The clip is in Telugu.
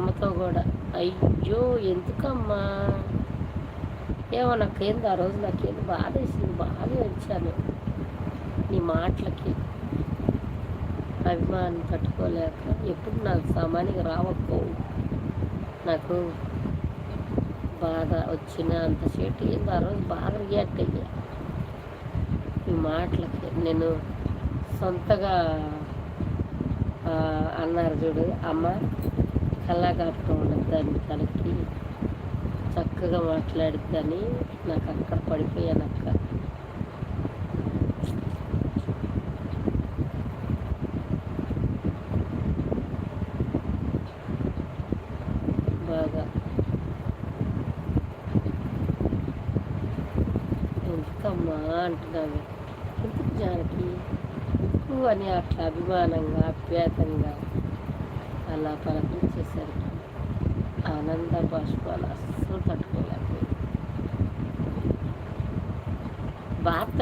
అమ్మతో కూడా. అయ్యో ఎందుకమ్మా, ఏమో నాకేంది ఆ రోజు, నాకేంది బాధ వేసింది, బాగా ఏడ్చాను నీ మాటలకి. అభిమానం తట్టుకోలేక ఎప్పుడు నాకు సామాన్యంగా రావక్కో, నాకు బాధ వచ్చిన అంతసేపు ఏంది ఆ రోజు బాగా రియాక్ట్ అయ్యా ఈ మాటలకి. నేను సొంతగా అన్నారు చూడు, అమ్మ కల్లాగాపురం ఉండదు దాని తనకి చక్కగా మాట్లాడిద్దని, నాకు అక్కడ పడిపోయాను అక్క. బాగా ఎందుకమ్మా అంటున్నాను, ఎందుకు జానకి నువ్వు అని అట్లా అభిమానంగా ఆప్యాయతంగా అలా పలకరించేసరికి ఆనంద బాష్పాలు అస్సలు తట్టుకోలేకపోయింది. బాధ